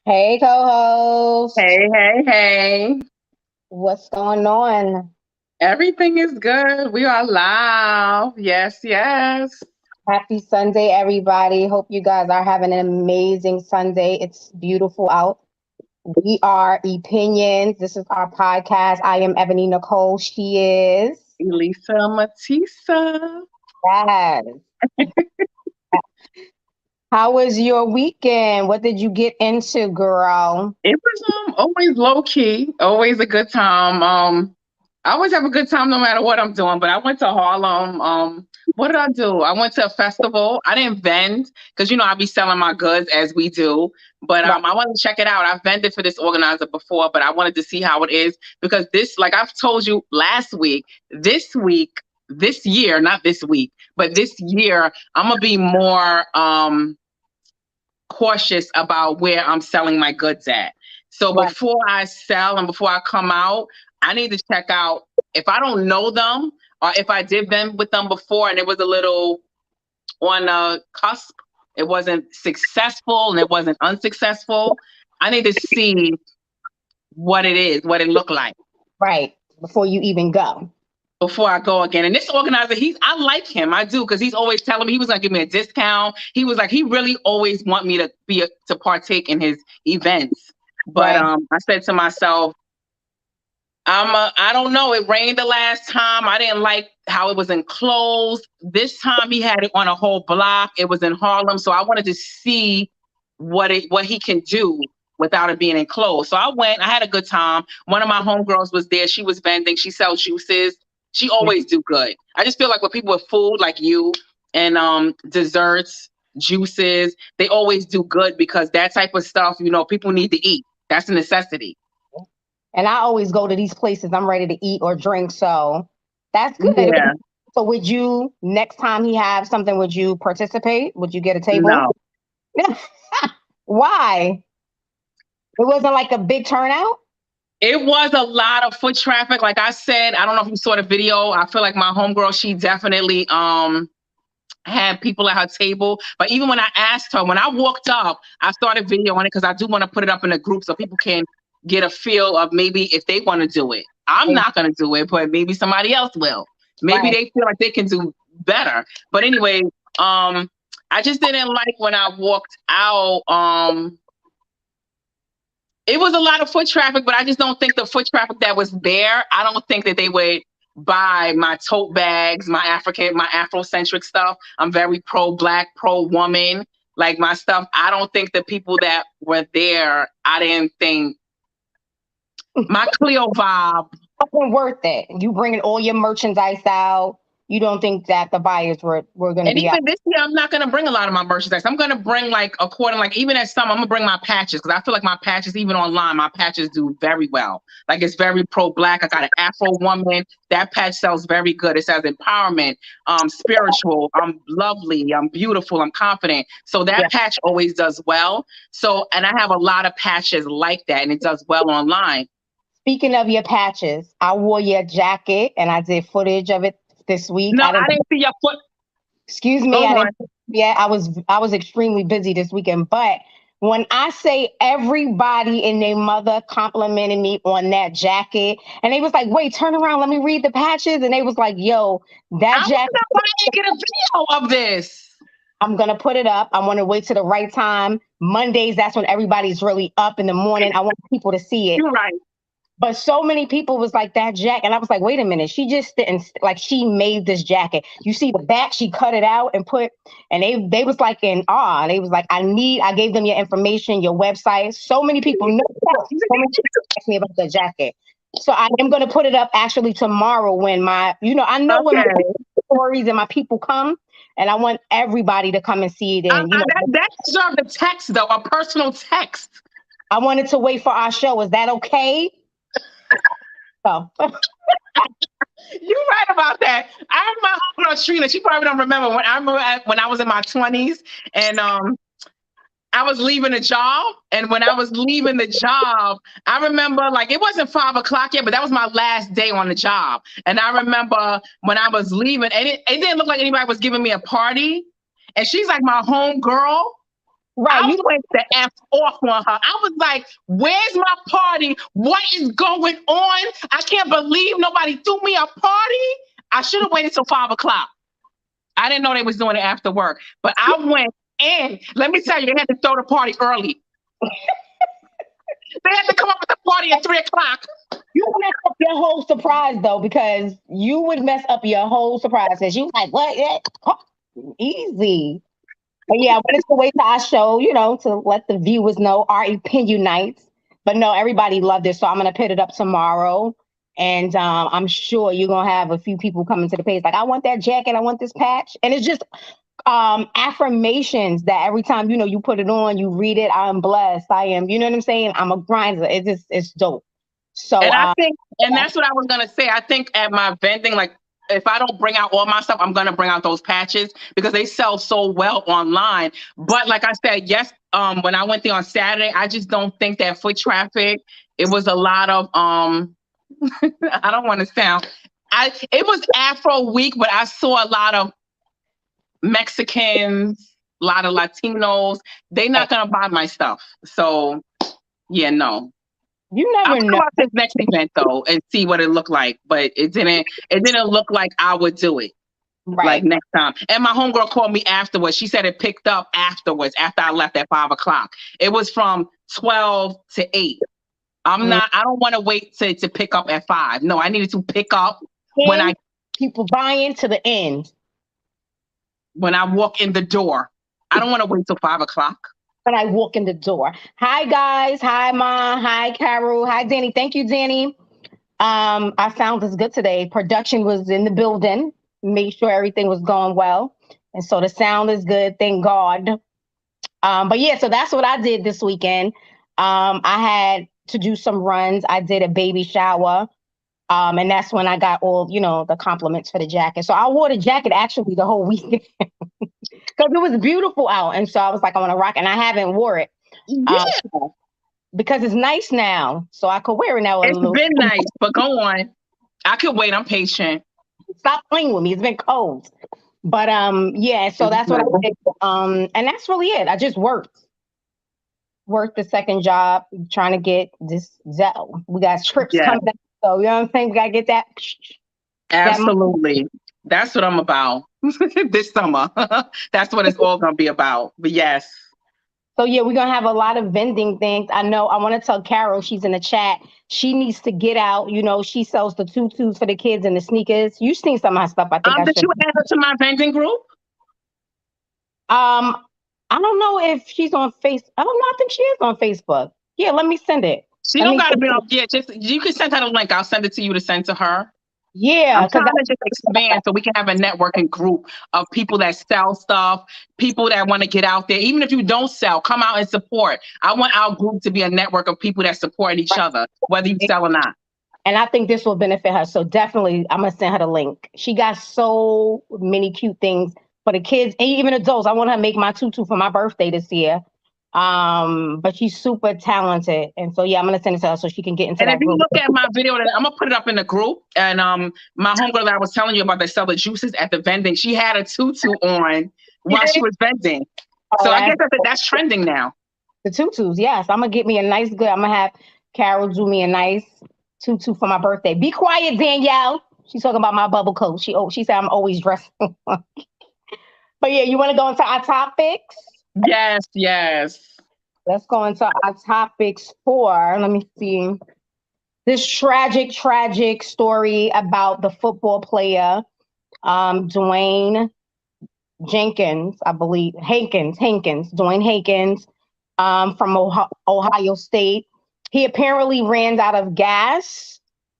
Hey, co-host. Hey, hey, hey. What's going on? Everything is good. We are live. Yes, yes. Happy Sunday, everybody. Hope you guys are having an amazing Sunday. It's beautiful out. We are Opinions. This is our podcast. I am Ebony Nicole. She is. Elisa Matissa. Yes. How was your weekend? What did you get into, girl? It was always low key, always a good time. I always have a good time no matter what I'm doing. But I went to Harlem. What did I do? I went to a festival. I didn't vend because I be selling my goods as we do. But Right. I wanted to check it out. I've vended for this organizer before, but I wanted to see how it is because this, like I've told you last week, this year, not this week, but this year, I'm gonna be more cautious about where I'm selling my goods at. So Right. before I sell and before I come out, I need to check out if I don't know them or if I did them with them before and it was a little on a cusp, it wasn't successful and it wasn't unsuccessful. I need to see what it is, what it looked like Right. Before you even go. before I go again. And this organizer, I like him. I do because he's always telling me he was gonna give me a discount. He was like, he really always want me to partake in his events. But Right. I said to myself, I don't know. It rained the last time. I didn't like how it was enclosed. This time he had it on a whole block. It was in Harlem, so I wanted to see what he can do without it being enclosed. So I went. I had a good time. One of my homegirls was there. She was vending. She sells juices. She always do good. I just feel like with people with food like you and desserts, juices, they always do good because that type of stuff, people need to eat. That's a necessity. And I always go to these places I'm ready to eat or drink. So that's good. Yeah. So would you next time he have something, would you participate? Would you get a table? No. Why? It wasn't like a big turnout? It was a lot of foot traffic. Like I said, I don't know if you saw the video. I feel like my homegirl, she definitely had people at her table. But even when I asked her, when I walked up, I started videoing it because I do want to put it up in a group so people can get a feel of maybe if they want to do it. I'm not going to do it, but maybe somebody else will. Maybe Right. they feel like they can do better. But anyway, I just didn't like when I walked out. It was a lot of foot traffic, but I just don't think the foot traffic that was there, I don't think that they would buy my tote bags, my Afrocentric stuff. I'm very pro black, pro woman. Like my stuff, I don't think the people that were there, I didn't think my Cleo vibe. Wasn't worth it. You bringing all your merchandise out. You don't think that the buyers were going to And be out? even this year, I'm not gonna bring a lot of my merchandise. I'm gonna bring like according, like even at some, I'm gonna bring my patches because I feel like my patches, even online, my patches do very well. Like it's very pro black. I got an Afro woman. That patch sells very good. It says empowerment, spiritual. I'm lovely. I'm beautiful. I'm confident. So Yeah. that patch always does well. So and I have a lot of patches like that, and it does well online. Speaking of your patches, I wore your jacket and I did footage of it this week. No, I didn't. I didn't see your foot. Excuse Go me, I on. didn't. Yeah, I was extremely busy this weekend. But when I say everybody and their mother complimented me on that jacket, and they was like, "Wait, turn around, let me read the patches," and they was like, "Yo, I that jacket." wonder why I didn't get a video of this. I'm gonna put it up. I want to wait to the right time. Mondays, that's when everybody's really up in the morning. I want people to see it. You're right. But so many people was like that jacket, and I was like, wait a minute, she just didn't like she made this jacket. You see the back, she cut it out and put, and they was like in awe. They was like, I gave them your information, your website. So many people know that. So many people asked me about the jacket. So I am gonna put it up actually tomorrow when I know when my Okay. stories and my people come, and I want everybody to come and see it. And That deserved a text though, a personal text. I wanted to wait for our show. Is that okay? So You're right about that. I had my homegirl Trina. She probably don't remember when I was in my 20s and I was leaving a job. And when I was leaving the job, I remember like it wasn't 5 o'clock yet, but that was my last day on the job. And I remember when I was leaving, and it didn't look like anybody was giving me a party. And she's like my home girl. Right. I You went the F off on her. I was like, where's my party? What is going on? I can't believe nobody threw me a party. I should have waited till 5 o'clock. I didn't know they was doing it after work, but I went in. Let me tell you, they had to throw the party early. They had to come up with the party at 3 o'clock. you mess up your whole surprise though, because you would mess up your whole surprise. Cause you like, what? Easy. But yeah, I wanted to wait till our show, to let the viewers know our opinion nights. But no, everybody loved it. So I'm gonna put it up tomorrow. And I'm sure you're gonna have a few people coming to the page like, I want that jacket, I want this patch. And it's just affirmations that every time you put it on, you read it. I'm blessed. I am, you know what I'm saying? I'm a grinder. It's dope. So And I think, and that's what I was gonna say. I think at my vending, like if I don't bring out all my stuff, I'm gonna bring out those patches because they sell so well online. But like I said, yes, when I went there on Saturday, I just don't think that foot traffic. It was a lot of I don't want to sound. It was Afro week, but I saw a lot of Mexicans, a lot of Latinos. They're not gonna buy my stuff. So yeah, no. you I'm never gonna know. go out to this next event though and see what it looked like, but it didn't look like I would do it like Right. next time. And my homegirl called me afterwards. She said it picked up afterwards after I left at 5 o'clock. It was from 12 to 8. Mm. I don't want to wait to pick up at 5. No, I needed to pick up when And people buying to the end. I walk in the door. I don't want to wait till 5 o'clock. When I walk in the door. Hi guys. Hi Ma. Hi Carol. Hi Danny. Thank you, Danny. Our sound is good today. Production was in the building. Made sure everything was going well. And so the sound is good. Thank God. But yeah, so that's what I did this weekend. I had to do some runs. I did a baby shower. And that's when I got all, the compliments for the jacket. So I wore the jacket actually the whole weekend because it was beautiful out. And so I was like, I want to rock it. And I haven't wore it Yeah, because it's nice now. So I could wear it now. it's been nice, but go on. I could wait. I'm patient. Stop playing with me. It's been cold. But yeah, so that's what I did. And that's really it. I just worked the second job, trying to get this Zell. We got trips Yeah. coming up, so you know what I'm saying? We gotta get that. Absolutely. That's what I'm about this summer. That's what it's all going to be about. But yes. So yeah, we're gonna have a lot of vending things. I know I want to tell Carol, she's in the chat. She needs to get out. She sells the tutus for the kids and the sneakers. You've seen some of my stuff. I think I Did should. you add her to my vending group? I don't know if she's on Facebook. I don't know. I think she is on Facebook. Yeah, let me send it. She don't got to be on. Yeah, just you can send her the link. I'll send it to you to send to her. Yeah, I'm trying to just expand so we can have a networking group of people that sell stuff, people that want to get out there. Even if you don't sell, come out and support. I want our group to be a network of people that support each other, whether you sell or not. And I think this will benefit her. So definitely, I'm gonna send her the link. She got so many cute things for the kids and even adults. I want her to make my tutu for my birthday this year. But she's super talented, and so yeah, I'm gonna send it to her so she can get into and that if you group. look at my video, I'm gonna put it up in the group. And my homegirl that I was telling you about that sell the juices at the vending, she had a tutu on while she was vending. So I guess that's trending now. The tutus, yes. I'm gonna get me a nice good. I'm gonna have Carol do me a nice tutu for my birthday. Be quiet, Danielle. She's talking about my bubble coat. She said I'm always dressed. But yeah, you want to go into our topics? Yes. Let's go into our topics for, let me see, this tragic story about the football player, Dwayne Jenkins, I believe, Dwayne Hankins, from Ohio State. He apparently ran out of gas,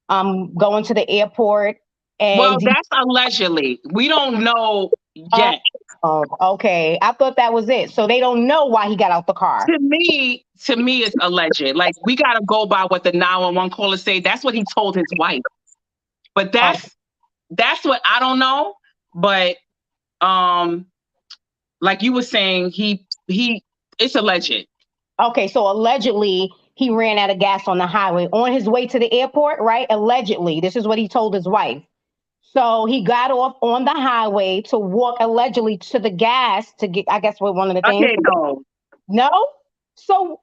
going to the airport. Well, that's allegedly. We don't know yet. Oh, okay. I thought that was it. So they don't know why he got out the car. To me, it's alleged. Like we gotta go by what the 911 caller say. That's what he told his wife. But that's what I don't know. But like you were saying, it's alleged. Okay, so allegedly he ran out of gas on the highway on his way to the airport, right? Allegedly, this is what he told his wife. So he got off on the highway to walk allegedly to the gas to get, I guess, with one of the things. Okay, no. No. So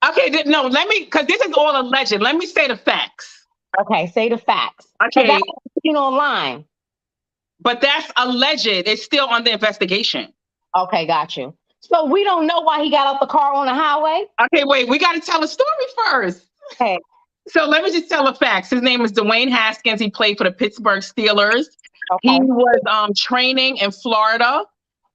Okay, no, because this is all alleged. Let me say the facts. okay, say the facts. Because Okay, that's online. but that's alleged. It's still under investigation. Okay, got you. So we don't know why he got out the car on the highway. Okay, wait, we got to tell a story first. Okay. So let me just tell the facts. His name is Dwayne Haskins. He played for the Pittsburgh Steelers. He Okay. was training in Florida,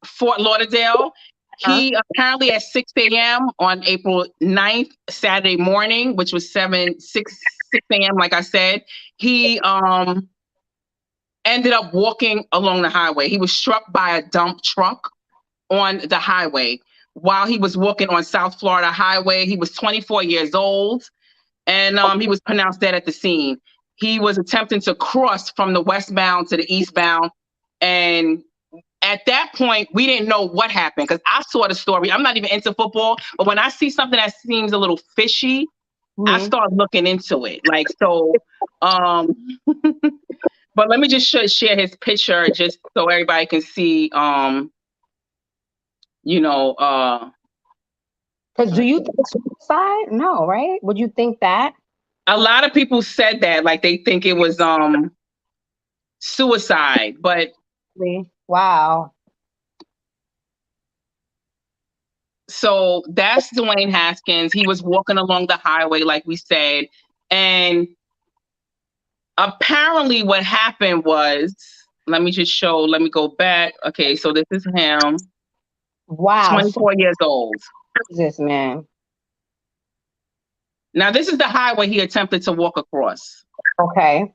Fort Lauderdale. He apparently at 6 a.m. on April 9th, Saturday morning, which was 6 a.m., like I said, he ended up walking along the highway. He was struck by a dump truck on the highway while he was walking on South Florida Highway. He was 24 years old, and he was pronounced dead at the scene. He was attempting to cross from the westbound to the eastbound, and at that point, we didn't know what happened because I saw the story. I'm not even into football, but when I see something that seems a little fishy, I start looking into it. Like, so, but let me just share his picture just so everybody can see, Because do you think suicide? No, right? Would you think that? a lot of people said that, like they think it was suicide, but wow. so that's Dwayne Haskins. He was walking along the highway, like we said, and apparently what happened was, let me go back. Okay, so this is him. Wow. 24 years old. Jesus, man. Now, this is the highway he attempted to walk across. Okay.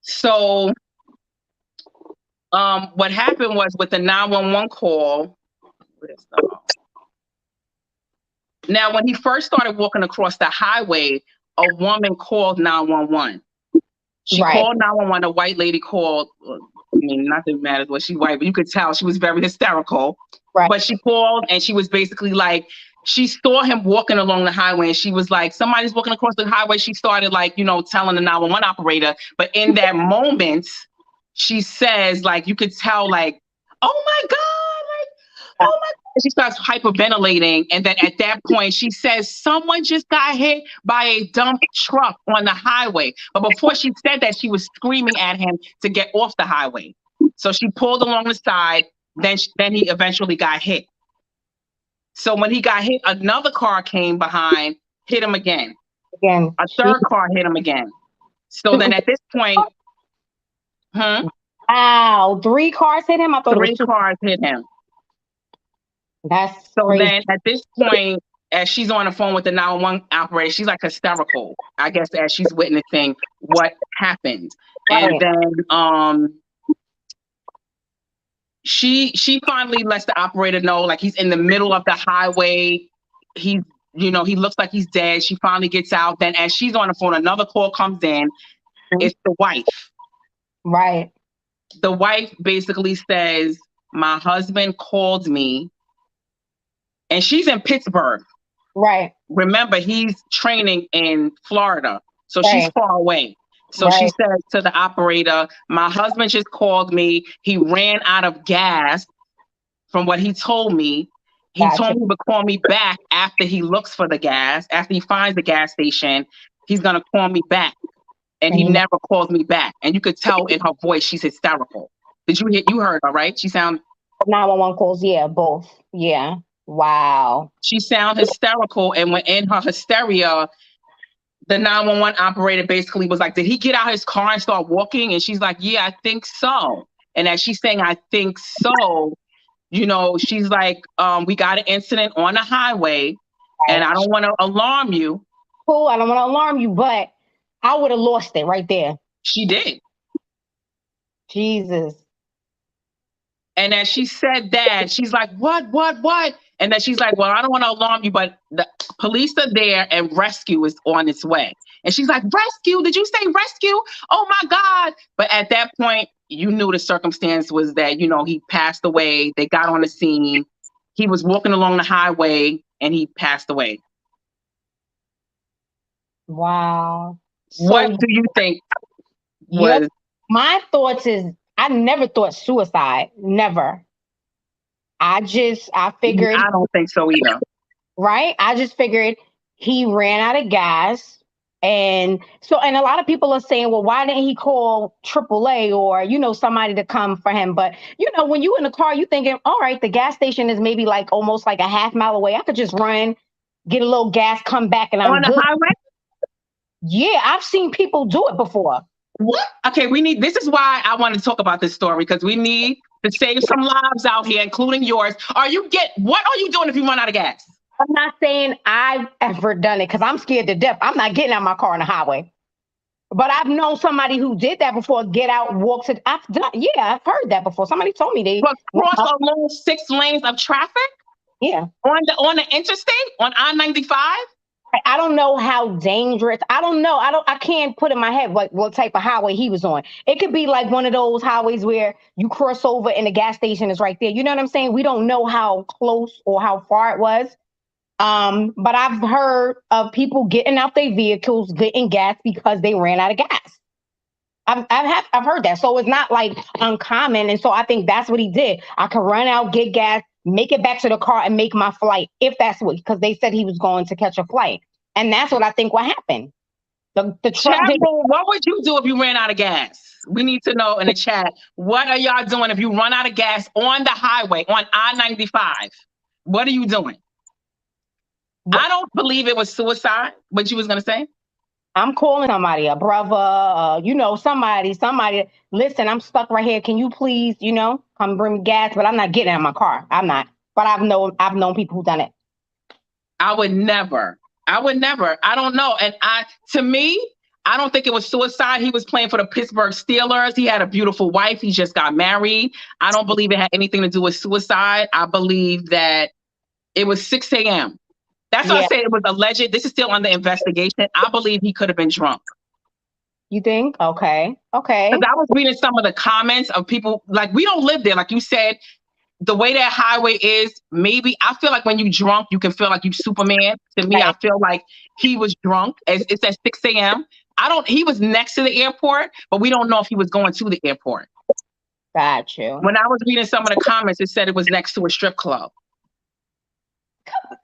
So, what happened was with the 911 call. Now, when he first started walking across the highway, a woman called 911. She called 911. A white lady called. I mean, not that it matters what she's white, but you could tell she was very hysterical. Right. But she called and she was basically like, she saw him walking along the highway and she was like, somebody's walking across the highway. She started like, telling the 911 operator. But in that moment, she says, like, you could tell, like, oh my God, like, oh my God. She starts hyperventilating. And then at that point, she says, someone just got hit by a dump truck on the highway. But before she said that, she was screaming at him to get off the highway. So she pulled along the side. Then he eventually got hit. So when he got hit, another car came behind, hit him again. A third car hit him again. So then at this point, wow, 3 cars hit him? I thought 3 cars hit him. That's so crazy. Then at this point, as she's on the phone with the 911 operator, she's like hysterical, I guess, as she's witnessing what happened. Right. And then she finally lets the operator know, like, he's in the middle of the highway. He looks like he's dead. She finally gets out. Then as she's on the phone, another call comes in. It's the wife. Right. The wife basically says, my husband called me. And she's in Pittsburgh. Right. Remember, he's training in Florida. So she's far away. So she says to the operator, my husband just called me. He ran out of gas from what he told me. He told me to call me back after he looks for the gas. After he finds the gas station, he's going to call me back. And he never calls me back. And you could tell in her voice, she's hysterical. You heard her, right? She sound 911 calls. Yeah, both. Yeah. Wow. She sound hysterical. And when in her hysteria, the 911 operator basically was like, did he get out his car and start walking? And she's like, yeah, I think so. And as she's saying, I think so, she's like, we got an incident on the highway and I don't want to alarm you. Cool. I don't want to alarm you, but I would have lost it right there. She did. Jesus. And as she said that, she's like, what? And then she's like, well, I don't want to alarm you, but the police are there and rescue is on its way. And she's like, rescue? Did you say rescue? Oh my God. But at that point, you knew the circumstance was that, he passed away. They got on the scene. He was walking along the highway and he passed away. Wow. What do you think was? My thoughts is, I never thought suicide. Never. I figured, I don't think so either. right? I just figured he ran out of gas. And so, and a lot of people are saying, well, why didn't he call AAA or, somebody to come for him? But, when you in the car, you thinking, all right, the gas station is maybe like almost like a half mile away. I could just run, get a little gas, come back, and I'm On the good. highway? Yeah, I've seen people do it before. What? Okay, this is why I want to talk about this story, because we need to save some lives out here, including yours. What are you doing if you run out of gas? I'm not saying I've ever done it because I'm scared to death. I'm not getting out my car on the highway. But I've known somebody who did that before, get out, walk to, I've heard that before. Somebody told me they cross along 6 lanes of traffic? Yeah. On the interstate, on I-95? I don't know how dangerous. I don't know. I can't put in my head what type of highway he was on. It could be like one of those highways where you cross over and the gas station is right there. You know what I'm saying? We don't know how close or how far it was. But I've heard of people getting out their vehicles, getting gas because they ran out of gas. I've heard that. So it's not like uncommon. And so I think that's what he did. I could run out, get gas, make it back to the car and make my flight, if that's what, because they said he was going to catch a flight. And that's what I think what happened. The truck chat room, what would you do if you ran out of gas? We need to know in the chat, what are y'all doing if you run out of gas on the highway, on I-95? What are you doing? I don't believe it was suicide. What you was going to say? I'm calling somebody, a brother, somebody. Listen, I'm stuck right here. Can you please, come bring me gas? But I'm not getting out of my car. I'm not. But I've known people who've done it. I would never. I don't know. And to me, I don't think it was suicide. He was playing for the Pittsburgh Steelers. He had a beautiful wife. He just got married. I don't believe it had anything to do with suicide. I believe that it was 6 a.m. That's why I said it was alleged. This is still under investigation. I believe he could have been drunk. You think? Okay. Because I was reading some of the comments of people, like, we don't live there. Like you said, the way that highway is, maybe, I feel like when you drunk, you can feel like you Superman. To me, I feel like he was drunk. It's at 6 a.m. He was next to the airport, but we don't know if he was going to the airport. Got you. When I was reading some of the comments, it said it was next to a strip club.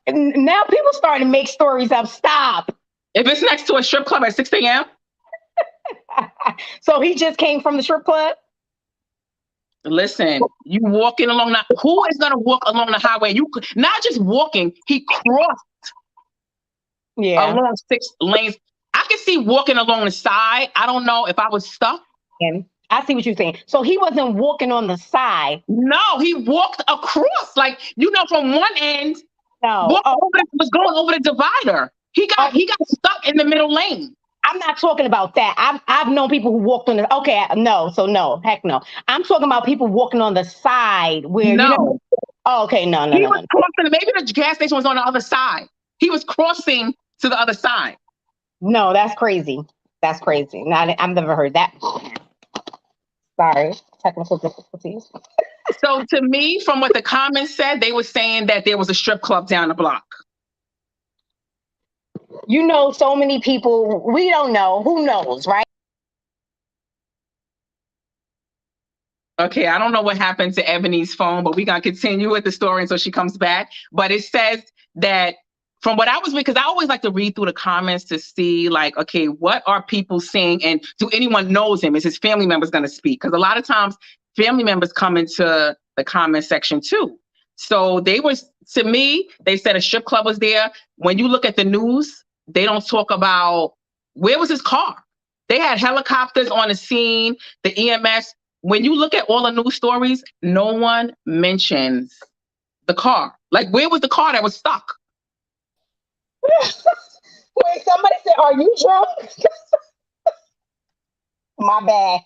Now people starting to make stories up. Stop. If it's next to a strip club at 6 a.m. So he just came from the strip club? Listen, you walking along who is going to walk along the highway? You not just walking, he crossed along 6 lanes. I can see walking along the side. I don't know if I was stuck. I see what you're saying. So he wasn't walking on the side. No, he walked across, like, from one end. Was going over the divider. He got stuck in the middle lane. I'm not talking about that. I've known people who walked on the heck no. I'm talking about people walking on the side where no. Okay, no. He was crossing. Maybe the gas station was on the other side. He was crossing to the other side. No, that's crazy. That's crazy. I've never heard that. Sorry, technical difficulties. So to me, from what the comments said, they were saying that there was a strip club down the block. So many people, we don't know. Who knows, right? Okay, I don't know what happened to Ebony's phone, but we're going to continue with the story until she comes back. But it says that from what I was reading, because I always like to read through the comments to see, like, okay, what are people saying? And do anyone knows him? Is his family members going to speak? Because a lot of times family members come into the comment section too. So to me, they said a strip club was there. When you look at the news, they don't talk about where was his car. They had helicopters on the scene, the EMS. When you look at all the news stories, no one mentions the car. Like, where was the car that was stuck? Wait, somebody said, are you drunk? My bad.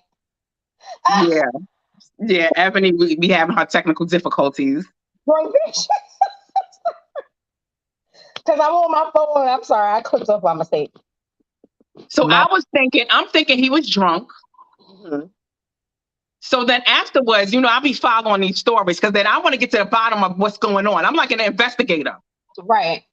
Yeah, Ebony, we having her technical difficulties. Drunk bitch. Because I'm on my phone. I'm sorry, I clicked off by mistake. So I'm thinking he was drunk. Mm-hmm. So then afterwards, I'll be following these stories because then I want to get to the bottom of what's going on. I'm like an investigator. Right.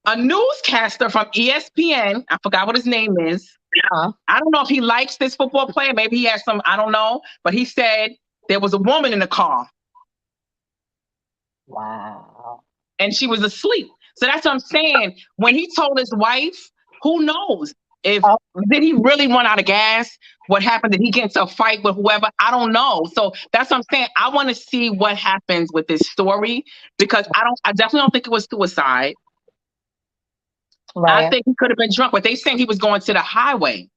A newscaster from ESPN, I forgot what his name is. I don't know if he likes this football player. Maybe he has some, I don't know. But he said there was a woman in the car. Wow. And she was asleep. So that's what I'm saying. When he told his wife, who knows if Oh, did he really run out of gas? What happened? Did he get into a fight with whoever? I don't know. So that's what I'm saying. I want to see what happens with this story because I definitely don't think it was suicide. I right. think he could have been drunk, but they saying he was going to the highway.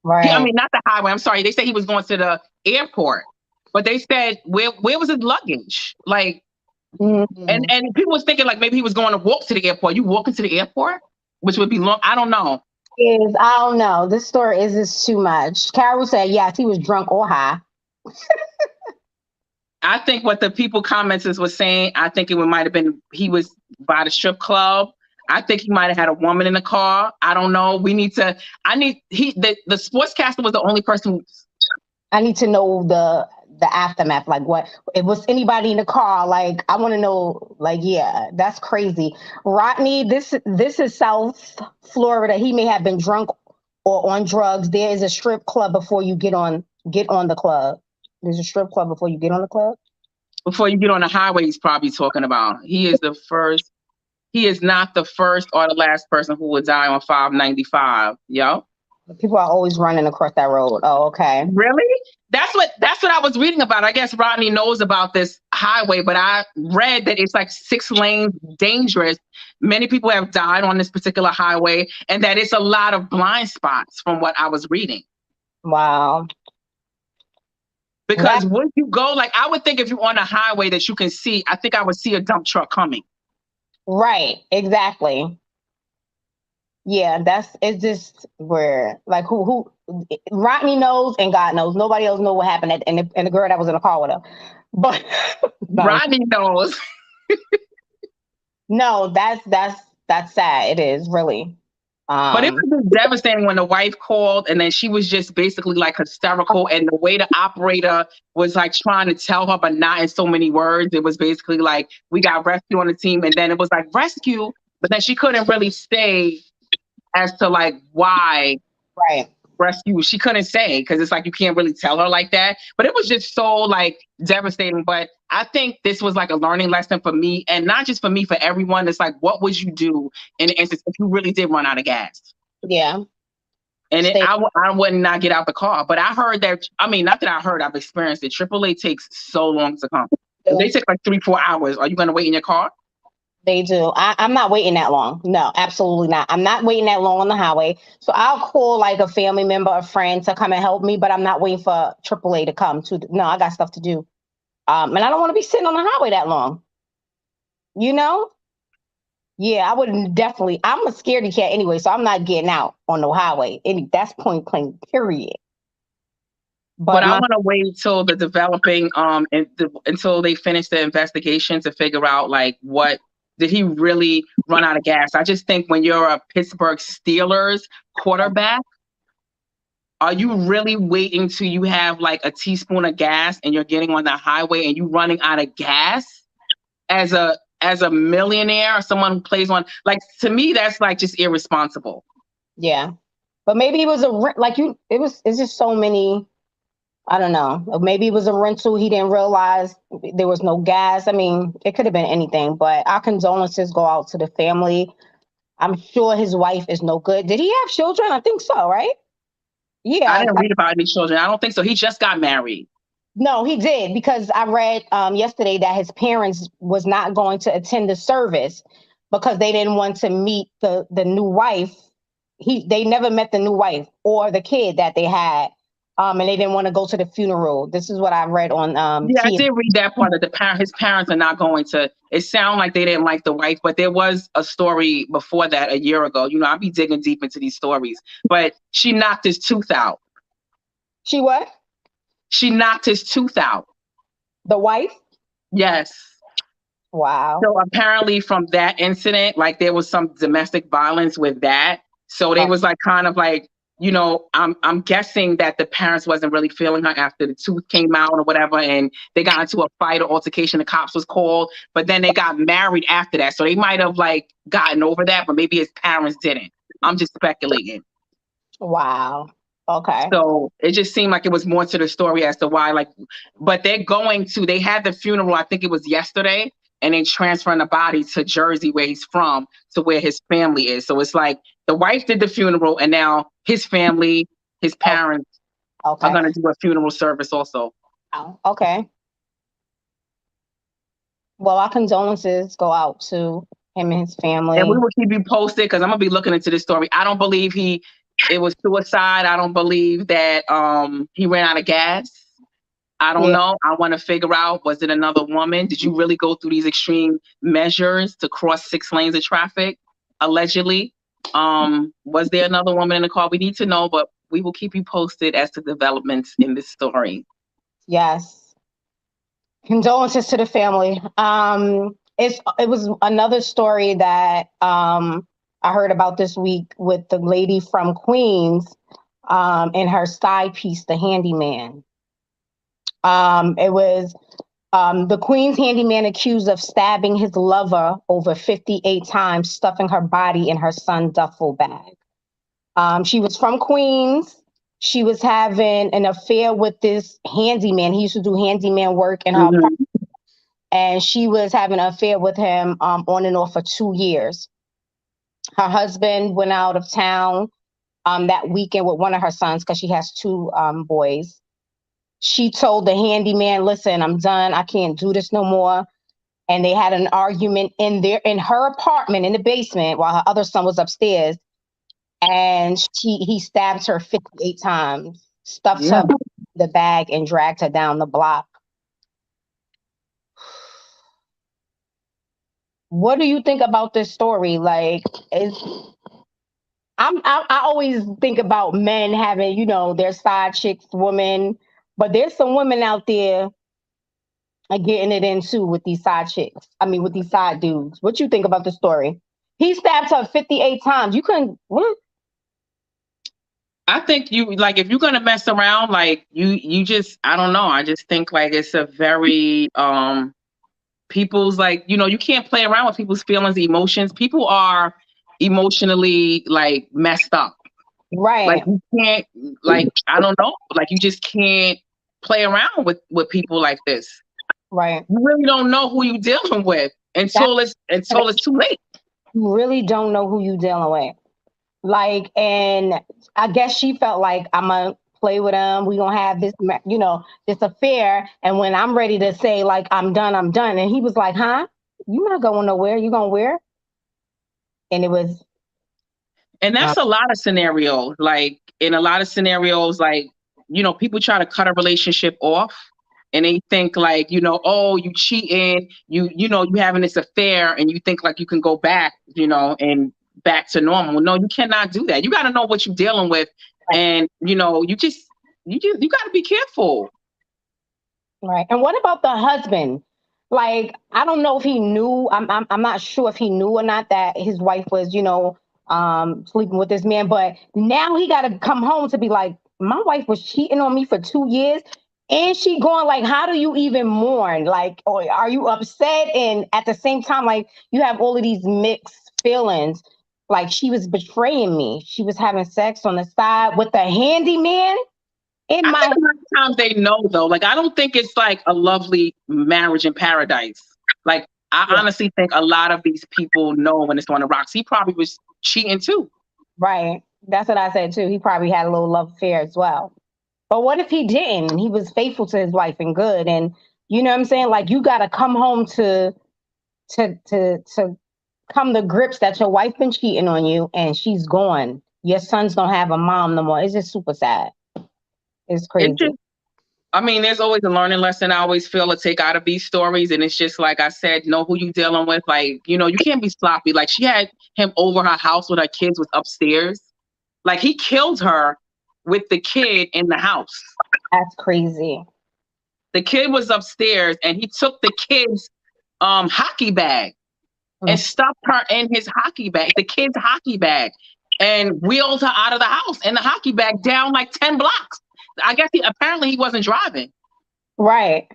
I Right. mean, not the highway. I'm sorry. They said he was going to the airport, but they said where was his luggage? Like, Mhm. and people was thinking like maybe he was going to walk to the airport. You walking to the airport, which would be long. I don't know. Is I don't know. This story is just too much. Carol said yes, he was drunk or high. I think what the people commenters was saying, I think it might have been he was by the strip club. I think he might have had a woman in the car. I don't know. We need to. I need the sportscaster was the only person. I need to know the aftermath. Like what if was anybody in the car? Like I want to know. Like yeah, that's crazy. Rodney, this is South Florida. He may have been drunk or on drugs. There is a strip club before you get on the club. There's a strip club before you get on the club. Before you get on the highway, he's probably talking about. He is the first. He is not the first or the last person who would die on 595. Yo. People are always running across that road. Oh, okay. Really? That's what I was reading about. I guess Rodney knows about this highway, but I read that it's like 6 lanes, dangerous. Many people have died on this particular highway, and that it's a lot of blind spots from what I was reading. Wow. That Because when you go, like I would think if you're on a highway that you can see, I think I would see a dump truck coming. right, exactly. Yeah, it's just where like who Rodney knows and God knows. Nobody else know what happened and the girl that was in the car with her. But no, Rodney knows. no, that's sad. It is really. But it Um, was just devastating when the wife called and then she was just basically like hysterical. And the way the operator was like trying to tell her, but not in so many words, it was basically like, we got rescue on the team. And then it was like rescue, but then she couldn't really say as to like why right. rescue. She couldn't say because it's like you can't really tell her like that. But it was just so like devastating. But I think this was like a learning lesson for me, and not just for me, for everyone. It's like, what would you do in an instance if you really did run out of gas? Yeah. And Stay. I would not get out the car. But I heard that, I mean, not that I heard, I've experienced it. AAA takes so long to come. They take like 3-4 hours. Are you going to wait in your car? They do. I'm not waiting that long. No, absolutely not. I'm not waiting that long on the highway. So I'll call like a family member, a friend to come and help me, but I'm not waiting for AAA to come to. No, I got stuff to do. And I don't want to be sitting on the highway that long. You know? Yeah, I wouldn't definitely. I'm a scaredy cat anyway, so I'm not getting out on the highway. That's point blank, period. But But I my want to wait till the developing until they finish the investigation to figure out like what did he really run out of gas. I just think when you're a Pittsburgh Steelers quarterback, are you really waiting till you have like a teaspoon of gas and you're getting on the highway and you running out of gas as a millionaire or someone who plays on, like, to me that's like just irresponsible. yeah, but maybe it was like you. It's just so many. I don't know. Maybe it was a rental. He didn't realize there was no gas. I mean, it could have been anything, but our condolences go out to the family. I'm sure his wife is no good. Did he have children? I think so, right? I Yeah. didn't read about any children. I don't think so. He just got married. No, he did because I read yesterday that his parents was not going to attend the service because they didn't want to meet the new wife. They never met the new wife or the kid that they had, and they didn't want to go to the funeral. This is what I read on Yeah, I T. did read that part of his parents are not going to. It sounded like they didn't like the wife, but there was a story before that a year ago. You know, I'll be digging deep into these stories. But she knocked his tooth out. She what? She knocked his tooth out. The wife? Yes. Wow. So apparently from that incident, like there was some domestic violence with that. So they was like kind of like, you know, I'm guessing that the parents wasn't really feeling her after the tooth came out or whatever, and they got into a fight or altercation. The cops was called, but then they got married after that. So they might have like gotten over that, but maybe his parents didn't. I'm just speculating. Wow. Okay. So it just seemed like it was more to the story as to why, like, but they had the funeral, I think it was yesterday, and then transferring the body to Jersey, where he's from, to where his family is. So it's like the wife did the funeral, and now his family, his parents, are going to do a funeral service also. Oh, okay. Well, our condolences go out to him and his family. And we will keep you posted, because I'm going to be looking into this story. I don't believe it was suicide. I don't believe that he ran out of gas. I don't know. I want to figure out, was it another woman? Did you really go through these extreme measures to cross 6 lanes of traffic, allegedly? Was there another woman in the car? We need to know, but we will keep you posted as to developments in this story. Yes. Condolences to the family. It was another story that I heard about this week with the lady from Queens and her side piece, the Handyman. It was the Queens handyman accused of stabbing his lover over 58 times, stuffing her body in her son's duffel bag. She was from Queens. She was having an affair with this handyman. He used to do handyman work in her apartment. And she was having an affair with him on and off for 2 years. Her husband went out of town that weekend with one of her sons, because she has 2 boys. She told the handyman, listen, I'm done. I can't do this no more. And they had an argument in her apartment in the basement while her other son was upstairs. And he stabbed her 58 times, stuffed her in the bag, and dragged her down the block. What do you think about this story? Like, I always think about men having, their side chicks, women, but there's some women out there getting it in too with these side chicks. I mean, with these side dudes. What you think about the story? He stabbed her 58 times. You couldn't, what? I think if you're gonna mess around, like you just, I don't know. I just think like it's a very people's, like, you can't play around with people's feelings, emotions. People are emotionally like messed up. Right. Like you can't, like, I don't know, like you just can't play around with people like this. Right. You really don't know who you're dealing with until it's too late. You really don't know who you're dealing with. Like, and I guess she felt like, I'm gonna play with him. We gonna have this, this affair. And when I'm ready to say, like, I'm done. And he was like, huh? You not going nowhere. You going where? And it was. And that's a lot of scenarios. Like, in a lot of scenarios, like, people try to cut a relationship off. And they think like, oh, you cheating, you having this affair, and you think like you can go back, and back to normal. No, you cannot do that. You got to know what you're dealing with, and you got to be careful. Right. And what about the husband? Like, I don't know if he knew. I'm not sure if he knew or not that his wife was, sleeping with this man. But now he got to come home to be like, my wife was cheating on me for 2 years. And she going like, how do you even mourn? Like, or are you upset? And at the same time, like, you have all of these mixed feelings. Like, she was betraying me. She was having sex on the side with the handyman. I think a lot of times they know, though. Like, I don't think it's like a lovely marriage in paradise. Like, I honestly think a lot of these people know when it's on the rocks. He probably was cheating too. Right. That's what I said too. He probably had a little love affair as well. But what if he didn't? And he was faithful to his wife and good. And you know what I'm saying? Like, you got to come home to come to grips that your wife been cheating on you and she's gone. Your sons don't have a mom no more. It's just super sad. It's crazy. There's always a learning lesson I always feel to take out of these stories. And it's just like I said, know who you're dealing with. Like, you can't be sloppy. Like, she had him over her house when her kids was upstairs. Like, he killed her with the kid in the house. That's crazy. The kid was upstairs and he took the kid's hockey bag and stuffed her in his hockey bag, the kid's hockey bag, and wheeled her out of the house and the hockey bag down like 10 blocks. I guess apparently he wasn't driving. Right.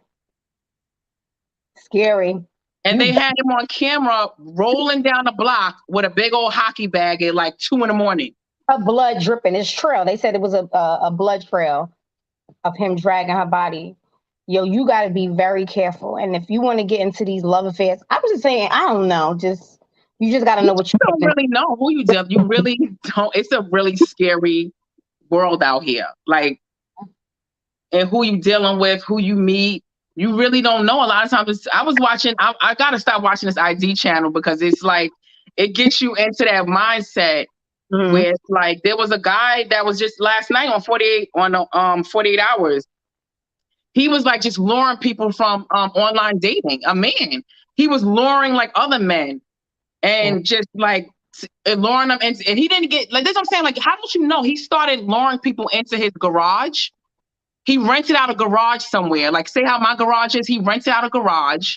Scary. And they had him on camera rolling down the block with a big old hockey bag at like 2 a.m. Her blood dripping. His trail. They said it was a blood trail of him dragging her body. yo, you got to be very careful. And if you want to get into these love affairs, I was just saying, I don't know, just you just got to know what You you're don't getting. really know who you deal. You really don't. It's a really scary world out here. Like, and who you dealing with, who you meet. You really don't know. A lot of times, I was watching. I gotta stop watching this ID channel because it's like it gets you into that mindset Mhm. where it's like there was a guy that was just last night on 48 hours. He was like just luring people from online dating. A man. He was luring like other men and just like luring them, and he didn't get like this. I'm saying, like, how don't you know? He started luring people into his garage. He rented out a garage somewhere. Like, say how my garage is. He rented out a garage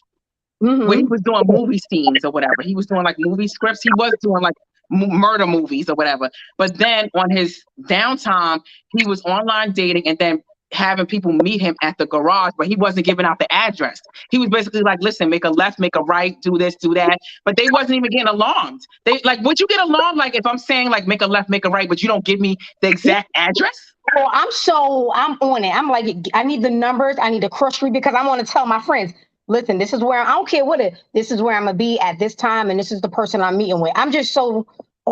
where he Mhm. was doing movie scenes or whatever. He was doing like movie scripts. He was doing like murder movies or whatever. But then on his downtime, he was online dating and then having people meet him at the garage, but he wasn't giving out the address. He was basically like, listen, make a left, make a right, do this, do that. But they wasn't even getting alarmed. They like, would you get alarmed like if I'm saying like make a left, make a right, but you don't give me the exact address? Oh, I'm on it. I'm like, I need the numbers. I need the cross street because I want to tell my friends, listen, this is where I don't care what it. This is where I'm gonna be at this time, and this is the person I'm meeting with. I'm just so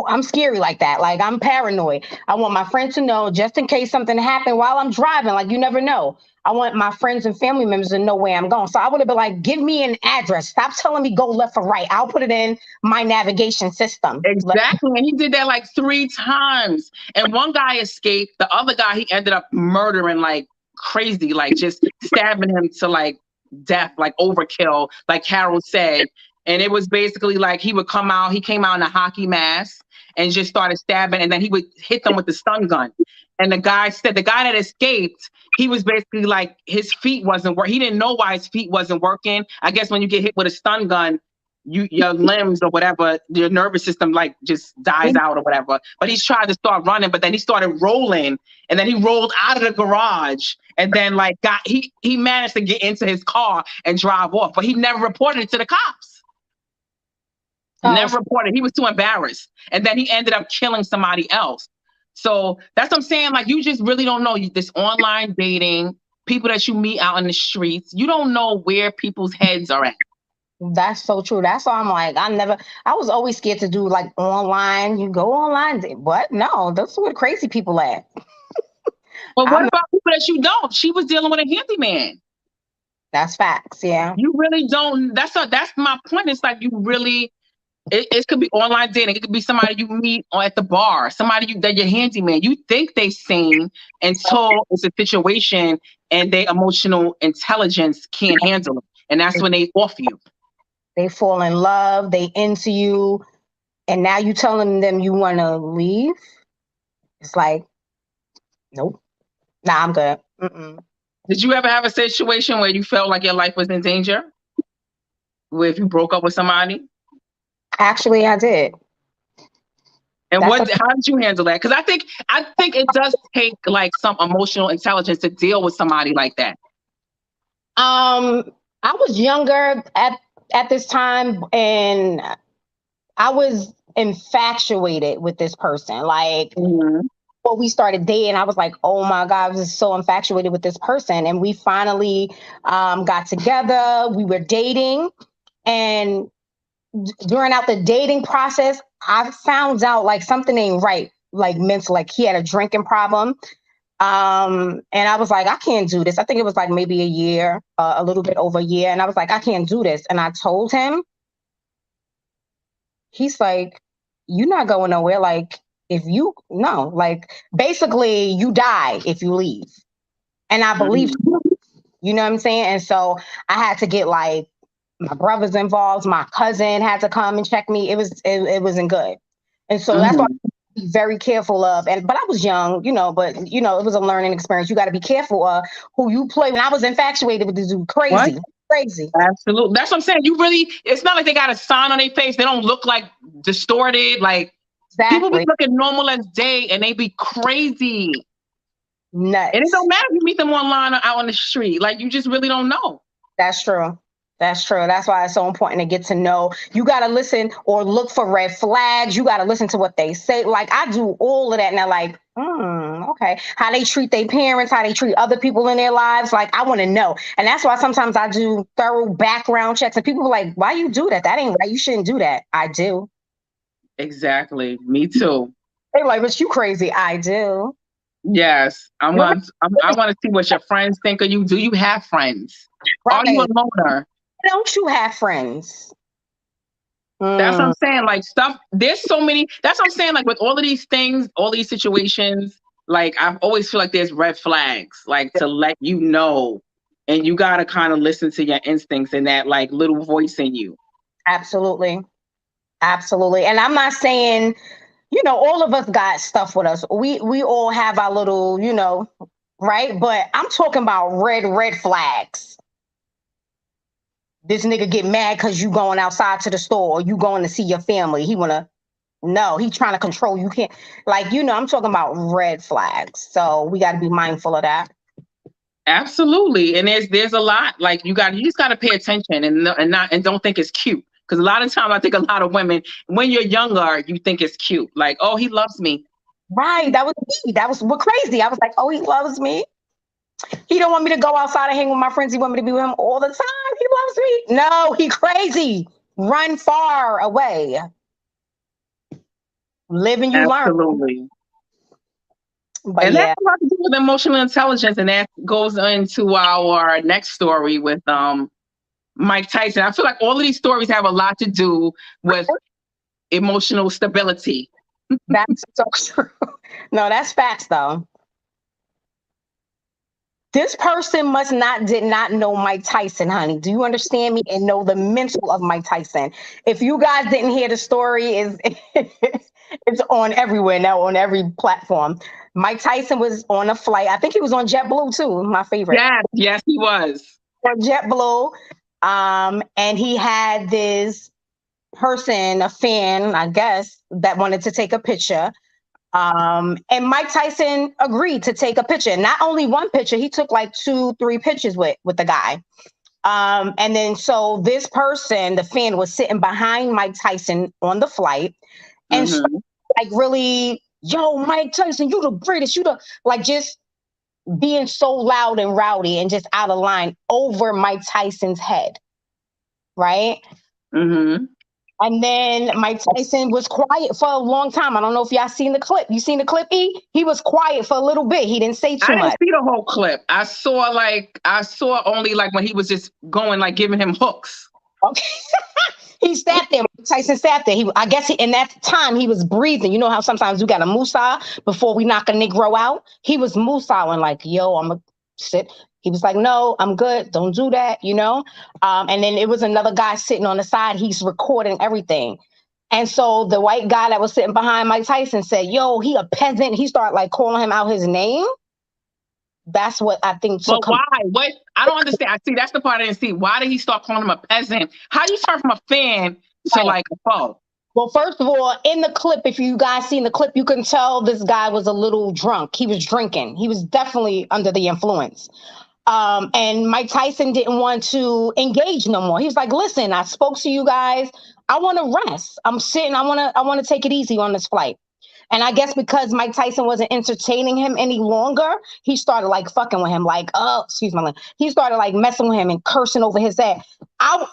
I'm scary like that. Like I'm paranoid. I want my friends to know just in case something happened while I'm driving. Like you never know. I want my friends and family members to know where I'm going. So I would have been like, give me an address. Stop telling me go left or right. I'll put it in my navigation system. Exactly. And he did that like 3 times. And one guy escaped. The other guy, he ended up murdering like crazy, like just stabbing him to like death, like overkill, like Harold said. And it was basically like he would come out, he came out in a hockey mask and just started stabbing. And then he would hit them with the stun gun. And the guy said, the guy that escaped, he was basically like his feet wasn't working. He didn't know why his feet wasn't working. I guess when you get hit with a stun gun, your limbs or whatever, your nervous system like just dies out or whatever. But he's tried to start running, but then he started rolling, and then he rolled out of the garage, and then like he managed to get into his car and drive off, but he never reported it to the cops. Never reported. He was too embarrassed, and then he ended up killing somebody else. So that's what I'm saying. Like you just really don't know this online dating, people that you meet out in the streets. You don't know where people's heads are at. That's so true. That's why I'm like, I was always scared to do like online. You go online. What? No, that's where crazy people at. But what about people that you don't? She was dealing with a handyman. That's facts. Yeah. You really don't. That's my point. It's like you really, it could be online dating. It could be somebody you meet at the bar, somebody that you're handyman. You think they sane until it's a situation and their emotional intelligence can't handle it. And that's when they off you. They fall in love, they into you, and now you telling them you want to leave. It's like, nope. Nah, I'm good. Mm-mm. Did you ever have a situation where you felt like your life was in danger? Where if you broke up with somebody? Actually, I did. And how did you handle that? Because I think it does take like some emotional intelligence to deal with somebody like that. I was younger at this time, and I was infatuated with this person. Like, before we started dating, I was like, oh my God, I was so infatuated with this person. And we finally got together. We were dating. And during out the dating process, I found out like something ain't right, like mental, like he had a drinking problem. And I was like, I can't do this. I think it was like maybe a year, a little bit over a year. And I was like, I can't do this. And I told him, he's like, you're not going nowhere. Like, like basically you die if you leave. And I believed, you know what I'm saying? And so I had to get like my brothers involved. My cousin had to come and check me. It wasn't good. And so that's why I be very careful of, but I was young, but it was a learning experience. You got to be careful of who you play. When I was infatuated with this dude, crazy. Absolutely. That's what I'm saying. It's not like they got a sign on their face. They don't look like distorted. Like people be looking normal as day and they be crazy. Nuts. And it don't matter if you meet them online or out on the street. Like you just really don't know. That's true. That's true. That's why it's so important to get to know. You got to listen or look for red flags. You got to listen to what they say. Like I do all of that. And they're like, Okay. How they treat their parents, how they treat other people in their lives. Like, I want to know. And that's why sometimes I do thorough background checks. And people are like, why you do that? That ain't right. You shouldn't do that. I do. Exactly. Me too. They're like, but you crazy. I do. Yes. You know I want to see what your friends think of you. Do you have friends? Are you a right. loner? Don't you have friends? That's what I'm Mm, saying. Like stuff, there's so many. That's what I'm saying. Like with all of these things, all these situations, like I always feel like there's red flags, like to let you know. And you gotta kind of listen to your instincts and that like little voice in you. absolutely. Absolutely. And I'm not saying, all of us got stuff with us. We all have our little, right? But I'm talking about red flags. This nigga get mad because you going outside to the store or you going to see your family. He trying to control you. Can't, like, I'm talking about red flags. So we got to be mindful of that. Absolutely. And there's a lot. Like you just gotta pay attention and don't think it's cute. Because a lot of times I think a lot of women, when you're younger, you think it's cute. Like, oh, he loves me. Right. That was me. That was what crazy. I was like, oh, he loves me. He don't want me to go outside and hang with my friends. He want me to be with him all the time. He loves me. No, he crazy. Run far away. Live and you learn. Absolutely. But And that's yeah, a lot to do with emotional intelligence. And that goes into our next story with Mike Tyson. I feel like all of these stories have a lot to do with emotional stability. that's so true. No, that's facts though. This person did not know Mike Tyson, honey. Do you understand me? And know the mental of Mike Tyson. If you guys didn't hear the story, is it's on everywhere now, on every platform. Mike Tyson was on a flight. I think he was on JetBlue too, my favorite. Yes, he was. On JetBlue. And he had this person, a fan, I guess, that wanted to take a picture. And Mike Tyson agreed to take a picture. Not only one picture, he took like 2, 3 pictures with the guy. And then so this person, the fan, was sitting behind Mike Tyson on the flight, and Mm-hmm. like really, yo, Mike Tyson, you the greatest. You the like just being so loud and rowdy and just out of line over Mike Tyson's head, right? Mm-hmm. And then Mike Tyson was quiet for a long time. I don't know if y'all seen the clip. You seen the clip, E? He was quiet for a little bit. He didn't say too I didn't much. see the whole clip. I saw only like when he was just going like giving him hooks. Okay. He sat there. Mike Tyson sat there. I guess in that time he was breathing. You know how sometimes you got a moosah before we knock a Negro out? He was moosahing like, yo, I'm going to sit. He was like, no, I'm good. Don't do that, And then it was another guy sitting on the side. He's recording everything. And so the white guy that was sitting behind Mike Tyson said, yo, he a peasant. He started like calling him out his name. That's what I think But took him. why? What? I don't understand. I see that's the part I didn't see. Why did he start calling him a peasant? How do you turn from a fan to like a foe? Well, first of all, in the clip, if you guys seen the clip, you can tell this guy was a little drunk. He was drinking. He was definitely under the influence. And Mike Tyson didn't want to engage no more. He was like, listen, I spoke to you guys. I want to rest. I'm sitting. I want to take it easy on this flight. And I guess because Mike Tyson wasn't entertaining him any longer, he started like fucking with him, like, oh, excuse me. He started like messing with him and cursing over his head. I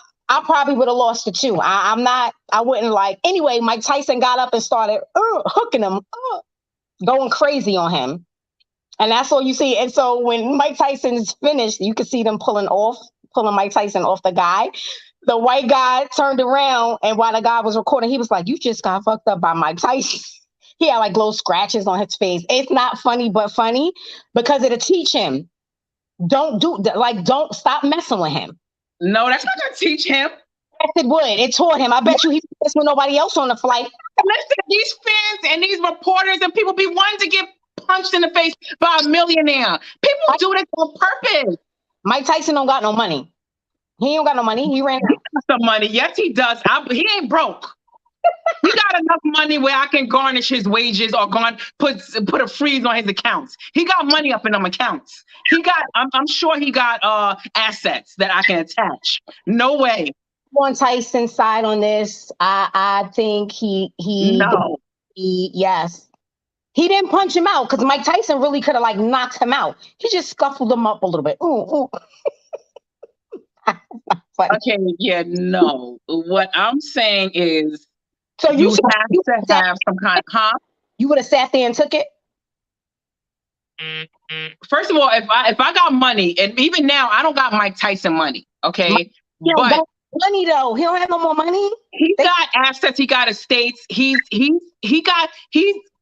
probably would have lost it too. I wouldn't like, anyway, Mike Tyson got up and started hooking him, going crazy on him. And that's all you see. And so when Mike Tyson is finished, you can see them pulling Mike Tyson off the guy. The white guy turned around, and while the guy was recording, he was like, you just got fucked up by Mike Tyson. He had like little scratches on his face. It's not funny, but funny because it'll teach him. Don't stop messing with him. No, that's not gonna teach him. Yes, it would. It taught him. I bet you he was with nobody else on the flight. Listen, these fans and these reporters and people be wanting to get punched in the face by a millionaire. People do this on purpose. Mike Tyson don't got no money. He ain't got no money. He ran out. Some money. Yes, he does. He ain't broke. He got enough money where I can garnish his wages or put a freeze on his accounts. He got money up in them accounts. I'm sure he got assets that I can attach. No way. On Tyson's side on this, I think he no. Yes. He didn't punch him out because Mike Tyson really could have like knocked him out. He just scuffled him up a little bit. Ooh, ooh. Funny. Okay, yeah, no. What I'm saying is So you so have you to have some kind, huh? you would have sat there and took it? First of all, if I got money, and even now I don't got Mike Tyson money, okay? He don't But got money though. He don't have no more money. he got assets, he got estates, he's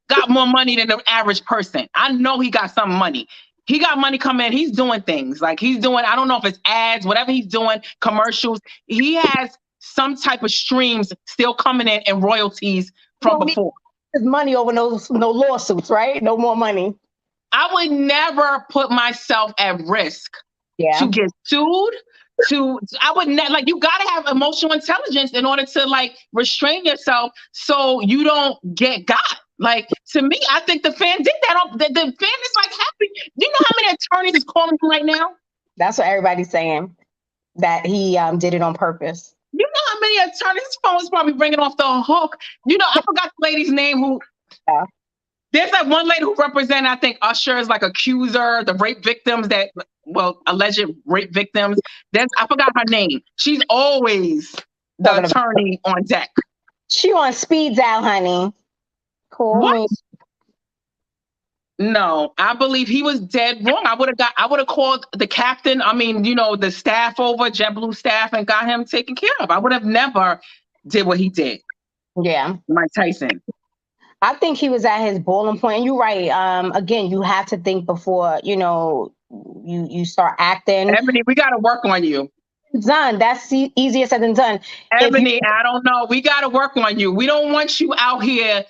got more money than the average person. I know he got some money. He got money coming in. He's doing things like he's doing, I don't know if it's ads, whatever he's doing, commercials. He has some type of streams still coming in and royalties from before. His money over no lawsuits, right? No more money. I would never put myself at risk to get sued. I would like, you got to have emotional intelligence in order to like restrain yourself so you don't get got. Like, to me, I think the fan did that. The fan is like happy. Do you know how many attorneys is calling him right now? That's what everybody's saying, that he did it on purpose. You know how many attorneys? His phone is probably ringing off the hook. You know, I forgot the lady's name who. Yeah. There's like one lady who represents, I think, Usher as like accuser, the rape victims alleged rape victims. I forgot her name. She's always the attorney on deck. She on speed dial, honey. Cool. What? No, I believe he was dead wrong. I would have called the captain. I mean, you know, the staff over, JetBlue staff, and got him taken care of. I would have never did what he did. Yeah. Mike Tyson. I think he was at his boiling point. And you're right. Again, you have to think before, you start acting. Ebony, we got to work on you. Done. That's easier said than done. Ebony, I don't know. We got to work on you. We don't want you out here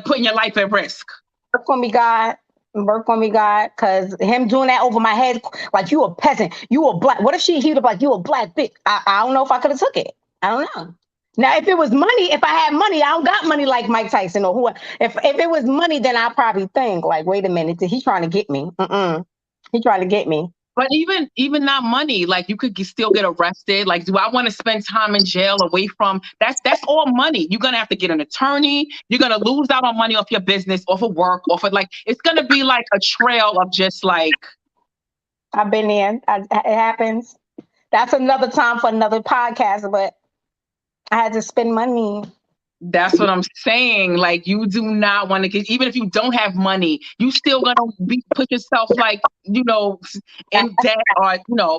putting your life at risk. Work on me, God. Work on me, God. Because him doing that over my head, like, you a peasant, you a black. What if he would have like, you a black bitch? I don't know if I could have took it. I don't know. Now, if it was money, if I had money, I don't got money like Mike Tyson or who. If it was money, then I'll probably think like, wait a minute, he's trying to get me. He trying to get me. But even not money, like you could still get arrested. Like, do I want to spend time in jail away from that's all money. You're gonna have to get an attorney. You're gonna lose out on money off your business, off of work, off of like it's gonna be like a trail of just like. I've been there. It happens. That's another time for another podcast, but I had to spend money. That's what I'm saying. Like, you do not want to get, even if you don't have money, you still gonna put yourself like, in debt or,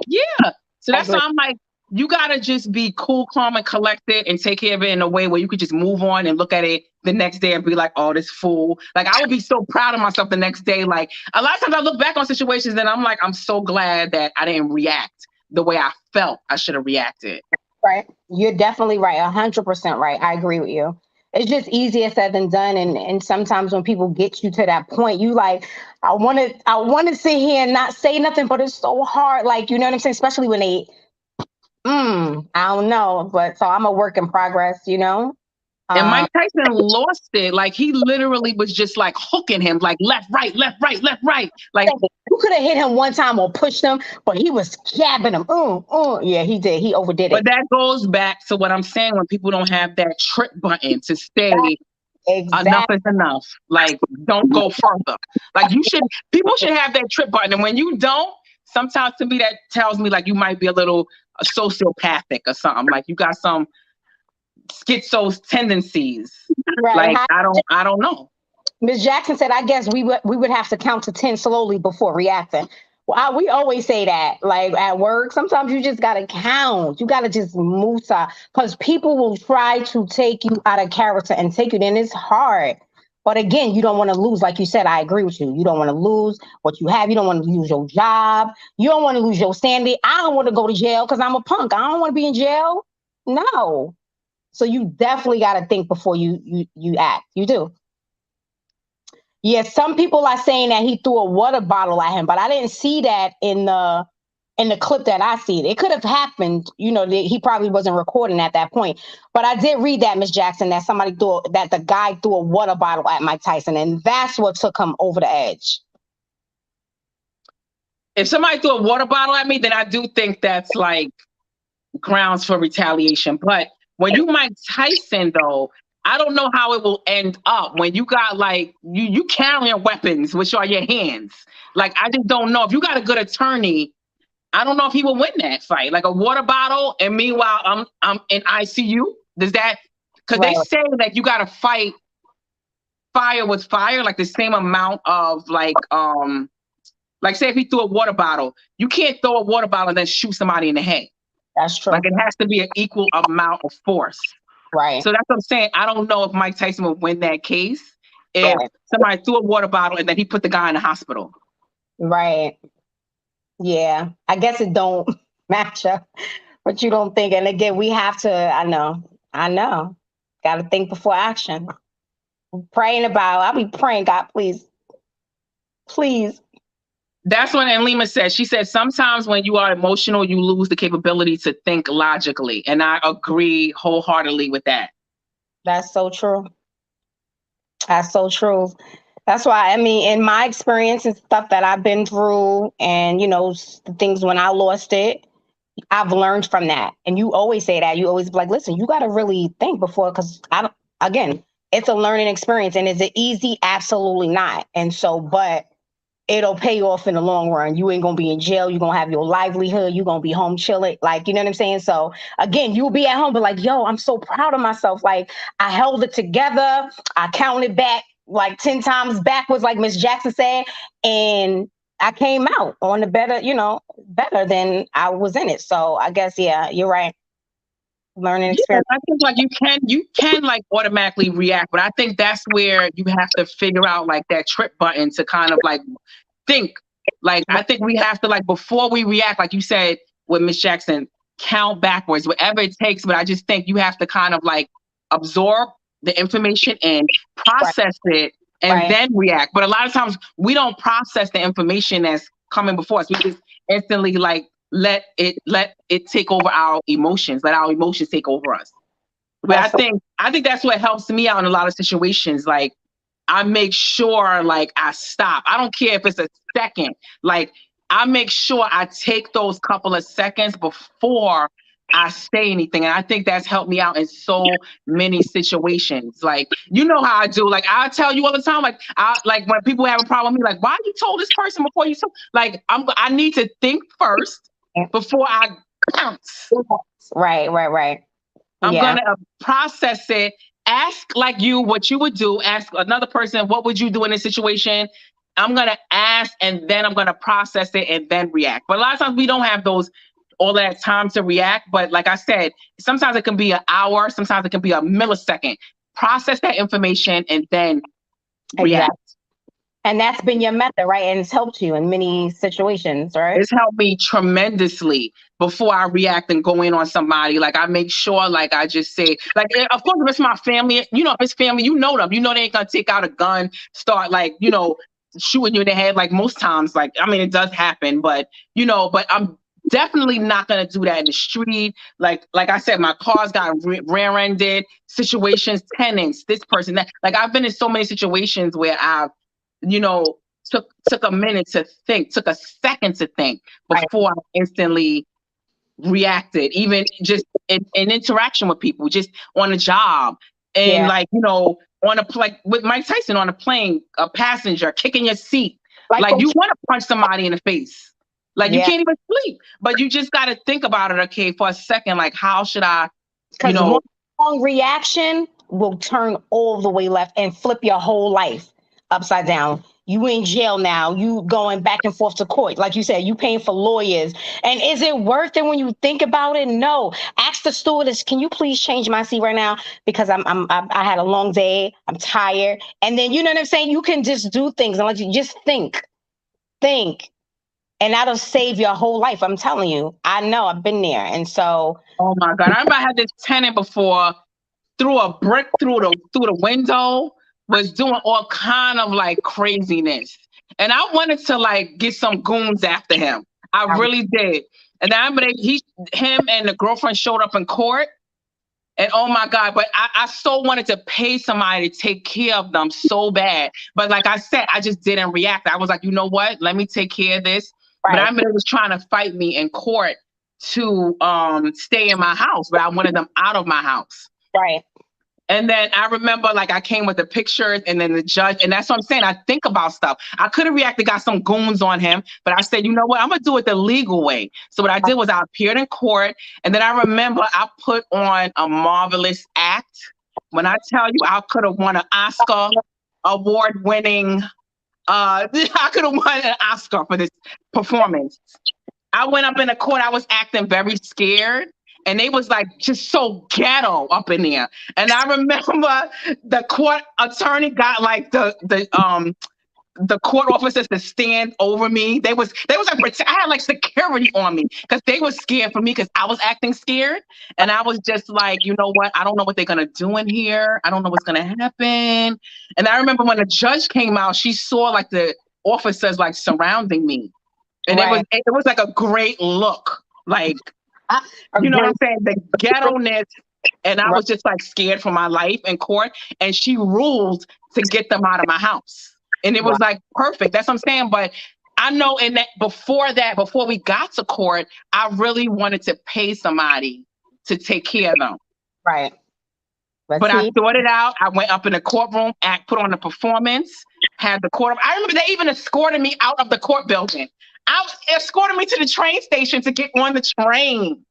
yeah. So that's why I'm like, you gotta just be cool, calm, and collected and take care of it in a way where you could just move on and look at it the next day and be like, oh, this fool. Like, I would be so proud of myself the next day. Like, a lot of times I look back on situations and I'm like, I'm so glad that I didn't react the way I felt I should have reacted. Right. You're definitely right. 100% right. I agree with you. It's just easier said than done. And sometimes when people get you to that point, you like, I want to sit here and not say nothing, but it's so hard. Like, you know what I'm saying? Especially when they, I don't know. But so I'm a work in progress, And Mike Tyson lost it. Like, he literally was just like hooking him, like left, right, left, right, left, right. Like, you could have hit him one time or pushed him, but he was jabbing him. Yeah, he did. He overdid it. But that goes back to what I'm saying when people don't have that trip button to stay. Exactly. Enough is enough. Like, don't go further. Like, people should have that trip button. And when you don't, sometimes to me that tells me like you might be a little sociopathic or something. Like, you got some schizo tendencies. Right. Like, I don't know. Ms. Jackson said, I guess we would have to count to 10 slowly before reacting. Well, we always say that, like at work, sometimes you just got to count. You got to just move, because people will try to take you out of character and take you in. It's hard. But again, you don't want to lose. Like you said, I agree with you. You don't want to lose what you have. You don't want to lose your job. You don't want to lose your standing. I don't want to go to jail because I'm a punk. I don't want to be in jail. No. So you definitely got to think before you act. You do. Yeah, some people are saying that he threw a water bottle at him, but I didn't see that in the clip that I see. It could have happened, he probably wasn't recording at that point. But I did read that, Ms. Jackson, that the guy threw a water bottle at Mike Tyson, and that's what took him over the edge. If somebody threw a water bottle at me, then I do think that's like grounds for retaliation. But when you Mike Tyson, though, I don't know how it will end up when you got like you carrying weapons, which are your hands. Like I just don't know if you got a good attorney. I don't know if he will win that fight. Like a water bottle, and meanwhile I'm in ICU. Does that? Because they Right. say that you got to fight fire with fire, like the same amount of like say if he threw a water bottle, you can't throw a water bottle and then shoot somebody in the head. That's Like true. it has to be an equal amount of force. Right. So that's what I'm saying. I don't know if Mike Tyson would win that case if Right. somebody threw a water bottle and then he put the guy in the hospital. Right. Yeah. I guess it don't match up, but you don't think. And again, we have to. I know. Got to think before action. Praying about. I'll be praying. God, please, please. That's when and Lima said, she said, sometimes when you are emotional, you lose the capability to think logically. And I agree wholeheartedly with that. That's so true. That's so true. That's why, I mean, in my experience and stuff that I've been through, and the things when I lost it, I've learned from that. And you always say that. You always be like, listen, you got to really think before, because I don't, again, it's a learning experience. And is it easy? Absolutely not. And so, but it'll pay off in the long run. You ain't gonna be in jail. You're gonna have your livelihood. You're gonna be home chilling. Like, you know what I'm saying? So again, you'll be at home, but like, yo, I'm so proud of myself. Like, I held it together. I counted back like 10 times backwards, like Miss Jackson said. And I came out on the better, better than I was in it. So I guess, yeah, you're right. Learning Yeah, experience. I think like you can like automatically react, but I think that's where you have to figure out like that trip button to kind of like think. Like I think we have to like before we react, like you said with Miss Jackson, count backwards, whatever it takes. But I just think you have to kind of like absorb the information and Right. process it and Right. then react. But a lot of times we don't process the information that's coming before us. We just instantly like let it take over our emotions, let our emotions take over us. But I That's so think I think that's what helps me out in a lot of situations. Like I make sure like I stop. I don't care if it's a second. Like I make sure I take those couple of seconds before I say anything. And I think that's helped me out in so many situations. Like, you know how I do. Like I tell you all the time, like I like when people have a problem with me, like, why you told this person before you told like I need to think first before I pounce. right, right, right. I'm Yeah. gonna process it. Ask like you what you would do. Ask another person what would you do in this situation. I'm gonna ask and then I'm gonna process it and then react. But a lot of times we don't have those all that time to react. But like I said, sometimes it can be an hour. Sometimes it can be a millisecond. Process that information and then react. Exactly. And that's been your method, right? And it's helped you in many situations, right? It's helped me tremendously before I react and go in on somebody. Like I make sure, like I just say, like of course if it's my family, if it's family, them, they ain't gonna take out a gun, start like, shooting you in the head. Like most times, like I mean, it does happen, but but I'm definitely not gonna do that in the street. Like I said, my cars got rear-ended, situations, tenants, this person, that. Like I've been in so many situations where I've you know took a minute to think, took a second to think Right. before I instantly reacted, even just in interaction with people, just on a job. And Yeah. like, on a like with Mike Tyson on a plane, a passenger kicking your seat. Like, Like you want to punch somebody in the face. Like you yeah, can't even sleep. But you just gotta think about it, okay, for a second. Like, how should I, you because know, one wrong reaction will turn all the way left and flip your whole life upside down. You in jail now. You going back and forth to court. Like you said, you paying for lawyers. And is it worth it when you think about it? No. Ask the stewardess, can you please change my seat right now? Because I had a long day. I'm tired. And then, you know what I'm saying? You can just do things and let you just think. And that'll save your whole life. I'm telling you. I know. I've been there. And so, oh my God. I remember I had this tenant before, threw a brick through the window, was doing all kind of like craziness. And I wanted to like get some goons after him. I really did. And then I remember him and the girlfriend showed up in court. And oh my God, but I so wanted to pay somebody to take care of them so bad. But like I said, I just didn't react. I was like, you know what? Let me take care of this. But I right, remember they was trying to fight me in court to stay in my house, but I wanted them out of my house. right. And then I remember, like, I came with the pictures and then the judge, and that's what I'm saying. I think about stuff. I could have reacted, got some goons on him, but I said, you know what? I'm going to do it the legal way. So what I did was I appeared in court, and then I remember I put on a marvelous act. When I tell you I could have won an Oscar award-winning, I could have won an Oscar for this performance. I went up in the court. I was acting very scared. And they was like just so ghetto up in there. And I remember the court attorney got like the court officers to stand over me. They was like, I had like security on me because they was scared for me because I was acting scared. And I was just like, you know what? I don't know what they're gonna do in here. I don't know what's gonna happen. And I remember when the judge came out, she saw like the officers like surrounding me. And it was like a great look. Like, you know what I'm saying? The ghetto-ness. And I was just like scared for my life in court. And she ruled to get them out of my house. And it was like perfect. That's what I'm saying. But I know before we got to court, I really wanted to pay somebody to take care of them. Right. But I thought it out. I went up in the courtroom, put on a performance, had the court. I remember they even escorted me out of the court building. Escorted me to the train station to get on the train.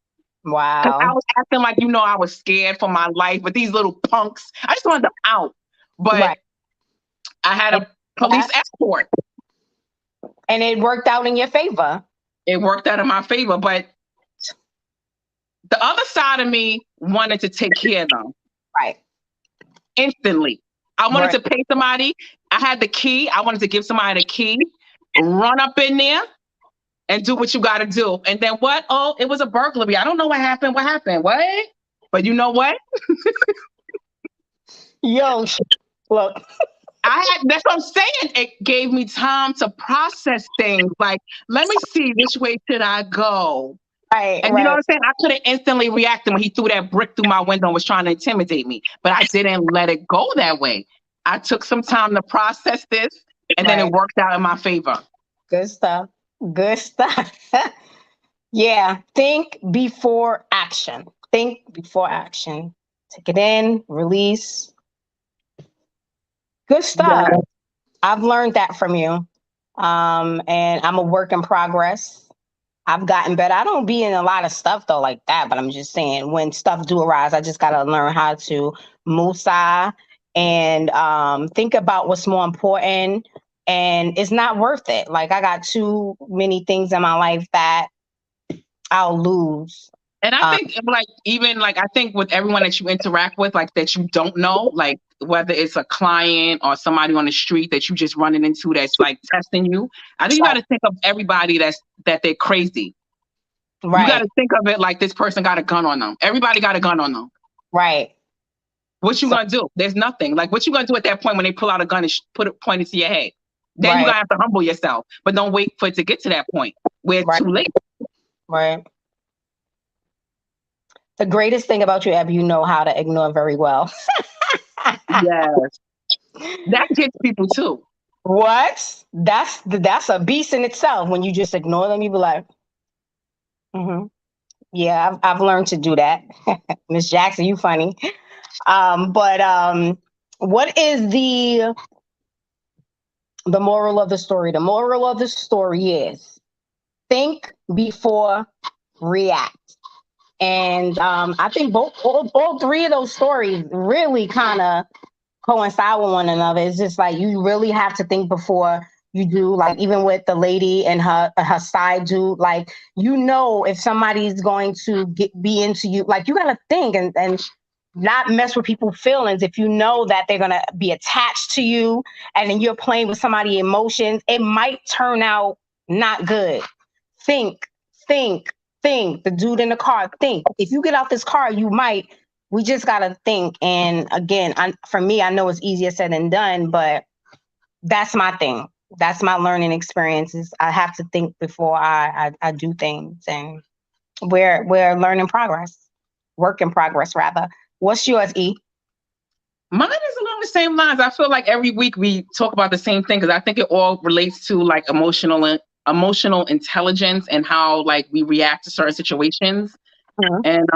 Wow. I was acting like, I was scared for my life, but these little punks, I just wanted them out. But I had a police escort. And it worked out in your favor. It worked out in my favor, but the other side of me wanted to take care of them. Right. Instantly. I wanted to pay somebody. I had the key. I wanted to give somebody the key, run up in there, and do what you got to do. And then what? Oh, it was a burglary. I don't know what happened. What happened? What? But you know what? Yo, look. That's what I'm saying. It gave me time to process things. Like, let me see, which way should I go? Right, and you know what I'm saying? I could have instantly reacted when he threw that brick through my window and was trying to intimidate me. But I didn't let it go that way. I took some time to process this, and then it worked out in my favor. Good stuff. Good stuff. Yeah. Think before action. Think before action. Take it in, release. Good stuff. Yeah. I've learned that from you. And I'm a work in progress. I've gotten better. I don't be in a lot of stuff though like that, but I'm just saying when stuff do arise, I just got to learn how to musa and think about what's more important. And it's not worth it. Like I got too many things in my life that I'll lose. And I think I think with everyone that you interact with, like that you don't know, like whether it's a client or somebody on the street that you just running into that's like testing you. I think you got to think of everybody that they're crazy. Right. You got to think of it like this person got a gun on them. Everybody got a gun on them. Right. What you gonna do? There's nothing. Like what you gonna do at that point when they pull out a gun and put it pointed to your head? Then you're gonna have to humble yourself, but don't wait for it to get to that point where it's too late. Right. The greatest thing about you, Abby, you know how to ignore very well. Yes. That gets people too. What? That's a beast in itself. When you just ignore them, you be like, yeah, I've learned to do that. Miss Jackson, you funny. But what is the moral of the story? The moral of the story is think before react. And I think all three of those stories really kind of coincide with one another. It's just like you really have to think before you do. Like even with the lady and her side dude, like if somebody's going to be into you, like you got to think and not mess with people's feelings. If you know that they're going to be attached to you and then you're playing with somebody's emotions, it might turn out not good. Think. The dude in the car, think. If you get out this car, we just got to think. And again, for me, I know it's easier said than done, but that's my thing. That's my learning experiences. I have to think before I do things. And we're learning progress. Work in progress, rather. What's yours, E? Mine is along the same lines. I feel like every week we talk about the same thing because I think it all relates to like emotional intelligence and how like we react to certain situations. And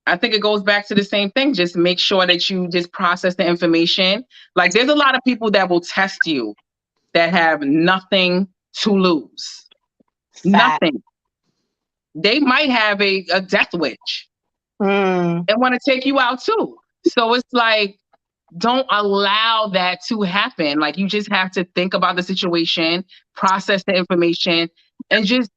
I think it goes back to the same thing. Just make sure that you just process the information. Like there's a lot of people that will test you that have nothing to lose. Fact. Nothing. They might have a death wish and want to take you out too. So it's like, don't allow that to happen. Like you just have to think about the situation, process the information, and just,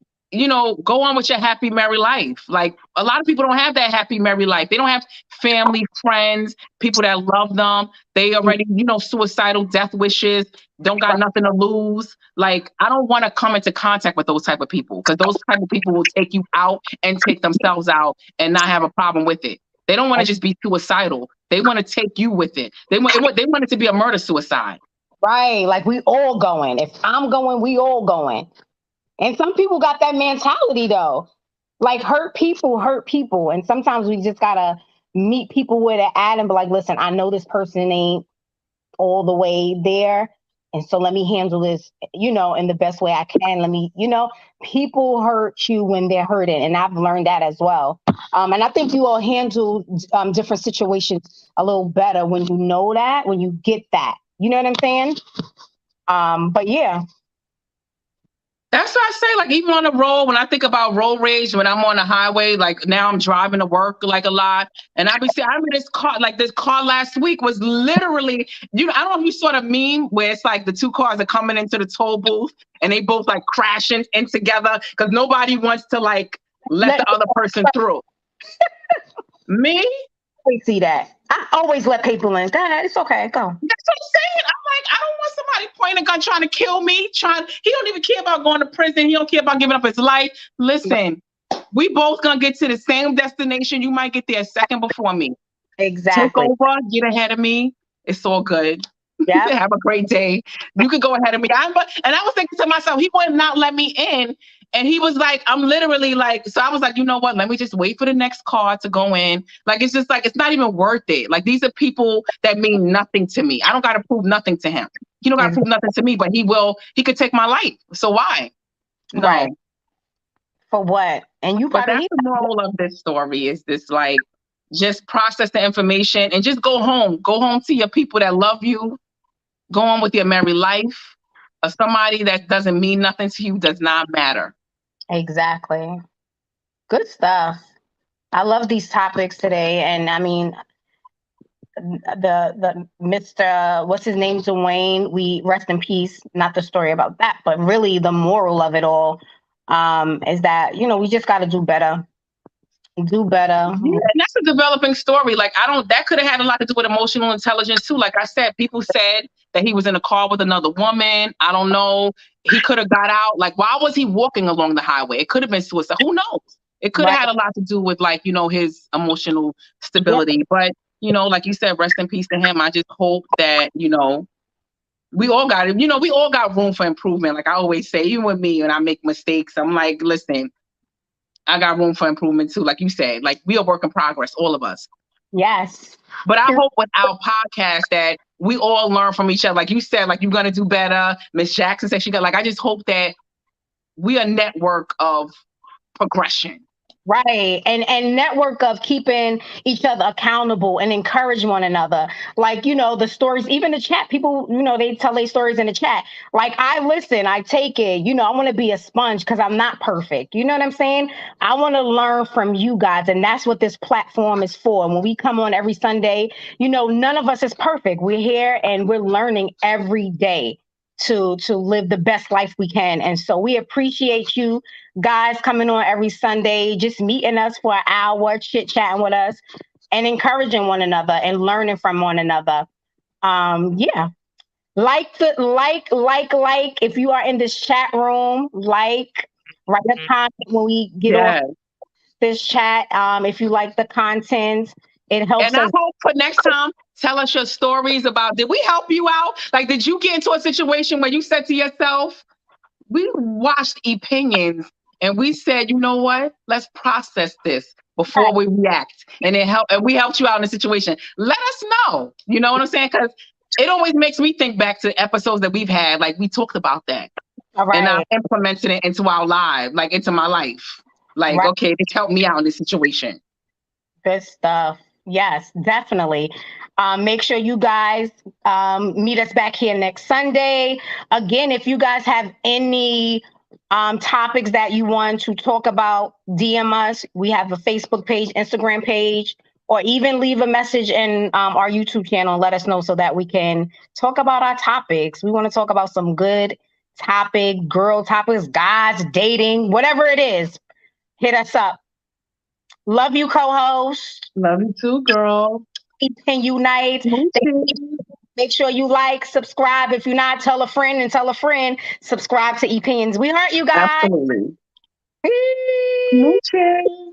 go on with your happy, merry life. Like a lot of people don't have that happy, merry life. They don't have family, friends, people that love them. They already, suicidal death wishes, don't got nothing to lose. Like I don't want to come into contact with those type of people because those type of people will take you out and take themselves out and not have a problem with it. They don't want to just be suicidal. They want to take you with it. They want it to be a murder suicide. Right. Like we all going. If I'm going, we all going. And some people got that mentality though. Like hurt people. And sometimes we just gotta meet people where they're at and be like, listen, I know this person ain't all the way there. And so let me handle this, in the best way I can. Let me, people hurt you when they're hurting. And I've learned that as well. And I think you all handle different situations a little better when you know that, when you get that. You know what I'm saying? But yeah. That's what I say. Like even on the road, when I think about road rage, when I'm on the highway, like now I'm driving to work like a lot, and I remember this car last week was literally, I don't know if you saw the meme where it's like the two cars are coming into the toll booth and they both like crashing in together because nobody wants to like let the other person through. Me? I see that. I always let people in. Go ahead, it's okay. Go. That's what I'm saying. I'm like, I don't want somebody pointing a gun trying to kill me. He don't even care about going to prison. He don't care about giving up his life. Listen, we both gonna get to the same destination. You might get there a second before me. Exactly. Take over, get ahead of me. It's all good. Yeah. Have a great day. You could go ahead of me. And I was thinking to myself, he would not let me in. And he was like, I'm literally like, so I was like, you know what? Let me just wait for the next car to go in. Like, it's just like, it's not even worth it. Like, these are people that mean nothing to me. I don't got to prove nothing to him. He don't got to prove nothing to me, but he could take my life. So why? No. Right. For what? And you probably that's the moral of this story is this, like, just process the information and just go home. Go home to your people that love you. Go on with your merry life. Somebody that doesn't mean nothing to you does not matter. Exactly. Good stuff. I love these topics today. And I mean, the Mr. what's his name, Dwayne, we rest in peace. Not the story about that, but really the moral of it all is that, we just got to do better. Do better. Yeah, and that's a developing story. Like, that could have had a lot to do with emotional intelligence too. Like I said, people said that he was in a car with another woman. I don't know. He could have got out. Like, why was he walking along the highway? It could have been suicide. Who knows? It could have had a lot to do with, like, his emotional stability. But, like you said, rest in peace to him. I just hope that, we all got it. We all got room for improvement. Like I always say, even with me, when I make mistakes, I'm like, listen, I got room for improvement too. Like you said, like we are work in progress, all of us. Yes. But I hope with our podcast that we all learn from each other. Like you said, like you're going to do better. Miss Jackson said I just hope that we are a network of progression. Right. And network of keeping each other accountable and encourage one another. Like, the stories, even the chat, people, they tell their stories in the chat. Like, I listen, I take it, I want to be a sponge because I'm not perfect. You know what I'm saying? I want to learn from you guys. And that's what this platform is for. And when we come on every Sunday, none of us is perfect. We're here and we're learning every day to live the best life we can. And so we appreciate you guys coming on every Sunday, just meeting us for an hour, chit-chatting with us and encouraging one another and learning from one another. Yeah. Like if you are in this chat room, write a comment when we get on this chat. If you like the content, it helps us. And I hope for next time, tell us your stories about, did we help you out? Like, did you get into a situation where you said to yourself, we watched opinions and we said, you know what? Let's process this before we react. And we helped you out in the situation. Let us know. You know what I'm saying? Because it always makes me think back to episodes that we've had. Like, we talked about that. And I implemented it into our life, like into my life. Like, okay, this helped me out in this situation. Good stuff. Yes, definitely. Make sure you guys meet us back here next Sunday. Again, if you guys have any topics that you want to talk about, DM us. We have a Facebook page, Instagram page, or even leave a message in our YouTube channel and let us know so that we can talk about our topics. We want to talk about some good girl topics, guys, dating, whatever it is. Hit us up. Love you, co-host. Love you too, girl. Can unite. Make sure you like, subscribe. If you're not, tell a friend and tell a friend. Subscribe to Opinions. We heard you guys. Absolutely. Moochie.